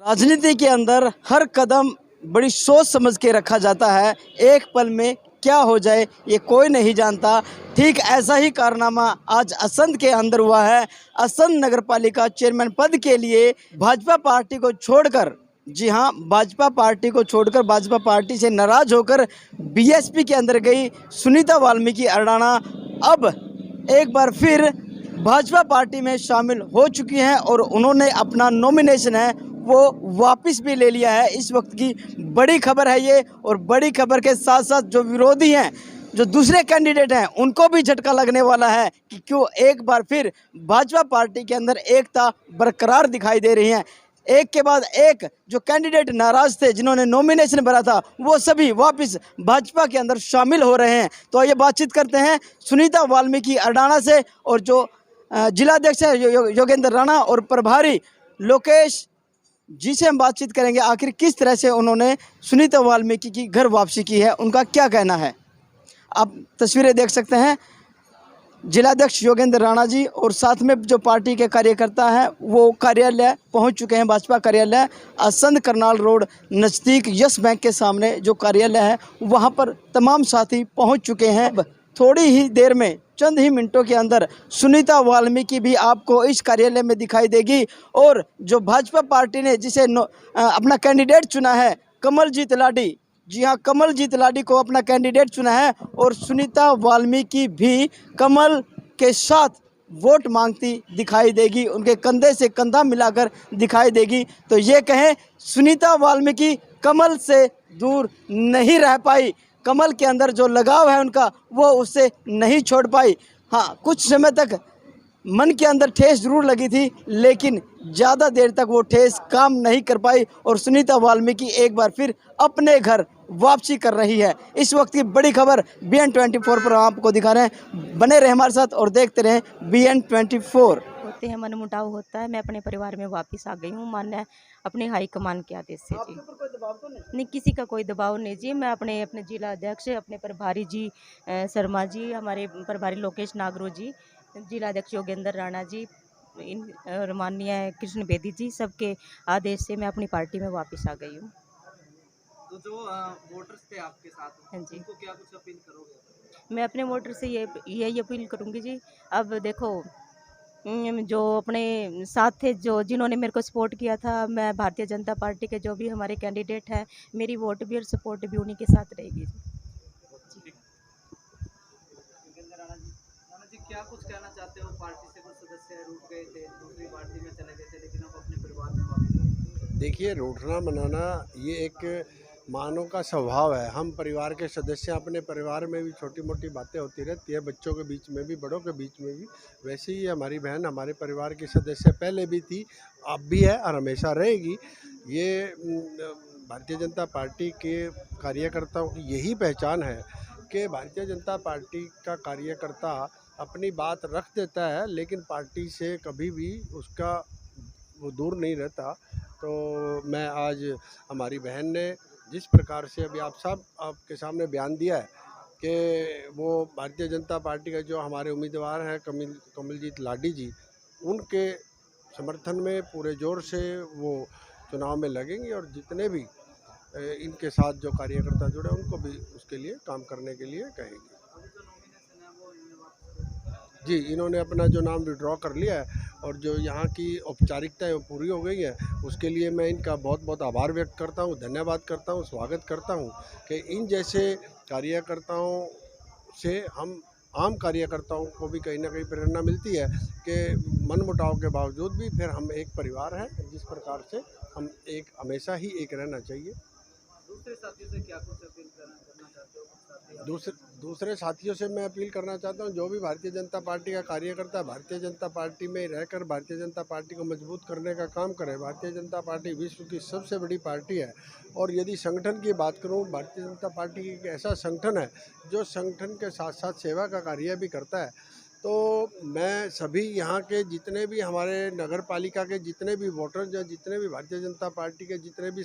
राजनीति के अंदर हर कदम बड़ी सोच समझ के रखा जाता है। एक पल में क्या हो जाए ये कोई नहीं जानता। ठीक ऐसा ही कारनामा आज असंध के अंदर हुआ है। असंध नगर पालिका चेयरमैन पद के लिए भाजपा पार्टी को छोड़कर, जी हाँ, भाजपा पार्टी को छोड़कर, भाजपा पार्टी से नाराज होकर बीएसपी के अंदर गई सुनीता वाल्मीकि अडाना अब एक बार फिर भाजपा पार्टी में शामिल हो चुकी हैं और उन्होंने अपना नॉमिनेशन है वो वापस भी ले लिया है। इस वक्त की बड़ी खबर है ये, और बड़ी खबर के साथ साथ जो विरोधी हैं, जो दूसरे कैंडिडेट हैं, उनको भी झटका लगने वाला है कि क्यों एक बार फिर भाजपा पार्टी के अंदर एकता बरकरार दिखाई दे रही है। एक के बाद एक जो कैंडिडेट नाराज थे, जिन्होंने नॉमिनेशन भरा था, वो सभी वापस भाजपा के अंदर शामिल हो रहे हैं। तो आइए बातचीत करते हैं सुनीता वाल्मीकि अडाना से, और जो जिलाध्यक्ष है योगेंद्र राणा और प्रभारी लोकेश जी से हम बातचीत करेंगे। आखिर किस तरह से उन्होंने सुनीता वाल्मीकि की घर वापसी की है, उनका क्या कहना है। आप तस्वीरें देख सकते हैं। जिलाध्यक्ष योगेंद्र राणा जी और साथ में जो पार्टी के कार्यकर्ता हैं वो कार्यालय पहुंच चुके हैं। भाजपा कार्यालय असंध करनाल रोड नज़दीक यस बैंक के सामने जो कार्यालय है वहां पर तमाम साथी पहुंच चुके हैं। अब थोड़ी ही देर में, चंद ही मिनटों के अंदर सुनीता वाल्मीकि भी आपको इस कार्यालय में दिखाई देगी। और जो भाजपा पार्टी ने जिसे अपना कैंडिडेट चुना है, कमलजीत लाडी, जी हाँ, कमलजीत लाडी को अपना कैंडिडेट चुना है, और सुनीता वाल्मीकि भी कमल के साथ वोट मांगती दिखाई देगी, उनके कंधे से कंधा मिलाकर दिखाई देगी। तो ये कहें, सुनीता वाल्मीकि कमल से दूर नहीं रह पाई। कमल के अंदर जो लगाव है उनका, वो उससे नहीं छोड़ पाई। हाँ, कुछ समय तक मन के अंदर ठेस जरूर लगी थी, लेकिन ज़्यादा देर तक वो ठेस काम नहीं कर पाई और सुनीता वाल्मीकि एक बार फिर अपने घर वापसी कर रही है। इस वक्त की बड़ी खबर BN24 पर आपको दिखा रहे हैं। बने रहे हमारे साथ और देखते रहें BN24। होते हैं, मनमुटाव होता है। मैं अपने परिवार में वापस आ गई हूँ, मान्य अपने हाईकमान के आदेश से जी। नहीं, किसी का कोई दबाव नहीं जी। मैं अपने जिला अध्यक्ष, अपने प्रभारी जी शर्मा जी, हमारे प्रभारी लोकेश नागरू जी, जिला अध्यक्ष योगेंद्र राणा जी, और माननीय कृष्ण बेदी जी, सबके आदेश से मैं अपनी पार्टी में वापस आ गई हूँ। तो जो वोटर्स थे आपके साथ, हाँ जी, उनको क्या कुछ अपील करोगे? मैं अपने वोटर से यही अपील करूँगी जी। अब देखो, जो अपने साथ थे, जो जिन्होंने मेरे को सपोर्ट किया था, मैं भारतीय जनता पार्टी के जो भी हमारे कैंडिडेट हैं, मेरी वोट भी और सपोर्ट भी उन्हीं के साथ रहेगी जी। राणा जी, क्या कुछ कहना चाहते हो? पार्टी से कुछ सदस्य रूठ गए थे, दूसरी पार्टी में चले गए थे, लेकिन अब अपने परिवार में वापस आ गए। देखिए, रूठना मनाना ये एक मानव का स्वभाव है। हम परिवार के सदस्य, अपने परिवार में भी छोटी मोटी बातें होती रहती है, बच्चों के बीच में भी, बड़ों के बीच में भी। वैसे ही हमारी बहन हमारे परिवार की सदस्य पहले भी थी, अब भी है और हमेशा रहेगी। ये भारतीय जनता पार्टी के कार्यकर्ताओं की यही पहचान है कि भारतीय जनता पार्टी का कार्यकर्ता अपनी बात रख देता है, लेकिन पार्टी से कभी भी उसका वो दूर नहीं रहता। तो मैं आज, हमारी बहन ने जिस प्रकार से अभी आप सब आपके सामने बयान दिया है कि वो भारतीय जनता पार्टी का जो हमारे उम्मीदवार हैं कमलजीत लाडी जी, उनके समर्थन में पूरे जोर से वो चुनाव में लगेंगे और जितने भी इनके साथ जो कार्यकर्ता जुड़े उनको भी उसके लिए काम करने के लिए कहेंगे। जी, इन्होंने अपना जो नाम विड्रॉ कर लिया है और जो यहाँ की औपचारिकताएं पूरी हो गई हैं, उसके लिए मैं इनका बहुत बहुत आभार व्यक्त करता हूँ, धन्यवाद करता हूँ, स्वागत करता हूँ कि इन जैसे कार्यकर्ताओं से हम आम कार्यकर्ताओं को भी कहीं ना कहीं प्रेरणा मिलती है कि मनमुटाव के बावजूद भी फिर हम एक परिवार हैं, जिस प्रकार से हम एक हमेशा ही एक रहना चाहिए। दूसरे साथियों से क्या कुछ अपील करना चाहते हो? दूसरे साथियों से मैं अपील करना चाहता हूं, जो भी भारतीय जनता पार्टी का कार्यकर्ता भारतीय जनता पार्टी में रहकर भारतीय जनता पार्टी को मजबूत करने का काम करे। भारतीय जनता पार्टी विश्व की सबसे बड़ी पार्टी है, और यदि संगठन की बात करूं, भारतीय जनता पार्टी एक ऐसा संगठन है जो संगठन के साथ साथ सेवा का कार्य भी करता है। तो मैं सभी यहाँ के जितने भी हमारे नगर पालिका के जितने भी वोटर्स हैं, जितने भी भारतीय जनता पार्टी के जितने भी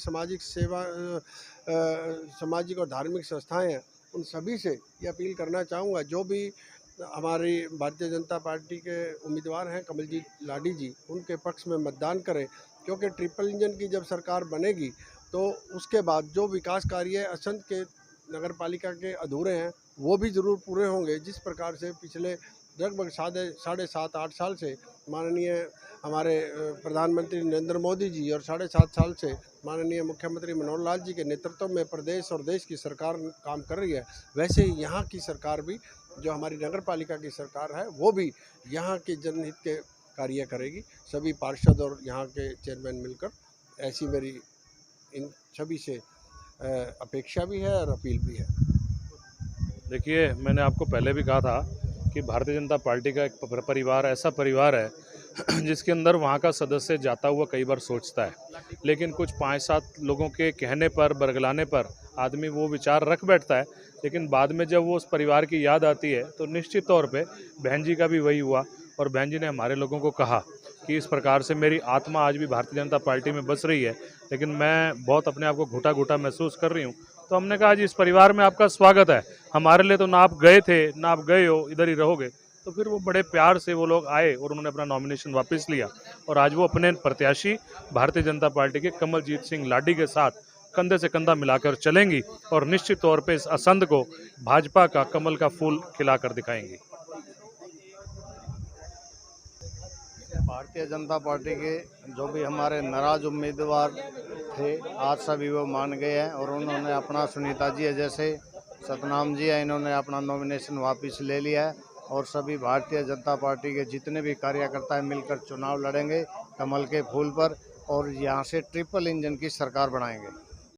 सामाजिक और धार्मिक संस्थाएं हैं, उन सभी से ये अपील करना चाहूँगा, जो भी हमारी भारतीय जनता पार्टी के उम्मीदवार हैं कमलजीत लाडी जी, उनके पक्ष में मतदान करें, क्योंकि ट्रिपल इंजन की जब सरकार बनेगी तो उसके बाद जो विकास कार्य असंध के नगर पालिका के अधूरे हैं वो भी ज़रूर पूरे होंगे। जिस प्रकार से पिछले लगभग साढ़े 7-8 साल से माननीय हमारे प्रधानमंत्री नरेंद्र मोदी जी और 7.5 साल से माननीय मुख्यमंत्री मनोहर लाल जी के नेतृत्व में प्रदेश और देश की सरकार काम कर रही है, वैसे ही यहाँ की सरकार भी, जो हमारी नगर पालिका की सरकार है, वो भी यहाँ के जनहित के कार्य करेगी। सभी पार्षद और यहाँ के चेयरमैन मिलकर, ऐसी मेरी इन सभी से अपेक्षा भी है और अपील भी है। देखिए, मैंने आपको पहले भी कहा था कि भारतीय जनता पार्टी का एक परिवार ऐसा परिवार है जिसके अंदर वहाँ का सदस्य जाता हुआ कई बार सोचता है, लेकिन कुछ 5-7 लोगों के कहने पर, बरगलाने पर आदमी वो विचार रख बैठता है, लेकिन बाद में जब वो उस परिवार की याद आती है तो निश्चित तौर पे बहन जी का भी वही हुआ। और बहन जी ने हमारे लोगों को कहा कि इस प्रकार से मेरी आत्मा आज भी भारतीय जनता पार्टी में बस रही है, लेकिन मैं बहुत अपने आप को घुटा घुटा महसूस कर रही हूँ। तो हमने कहा जी, इस परिवार में आपका स्वागत है। हमारे लिए तो ना आप गए थे, ना आप गए हो, इधर ही रहोगे। तो फिर वो बड़े प्यार से वो लोग आए और उन्होंने अपना नॉमिनेशन वापस लिया और आज वो अपने प्रत्याशी भारतीय जनता पार्टी के कमलजीत सिंह लाडी के साथ कंधे से कंधा मिलाकर चलेंगी और निश्चित तौर पे इस असंध को भाजपा का कमल का फूल खिलाकर दिखाएंगी। भारतीय जनता पार्टी के जो भी हमारे नाराज उम्मीदवार थे, आज सभी वो मान गए हैं और उन्होंने अपना, सुनीता जी है जैसे, सतनाम जी है, इन्होंने अपना नॉमिनेशन वापस ले लिया है और सभी भारतीय जनता पार्टी के जितने भी कार्यकर्ता हैं मिलकर चुनाव लड़ेंगे कमल के फूल पर और यहाँ से ट्रिपल इंजन की सरकार बनाएंगे।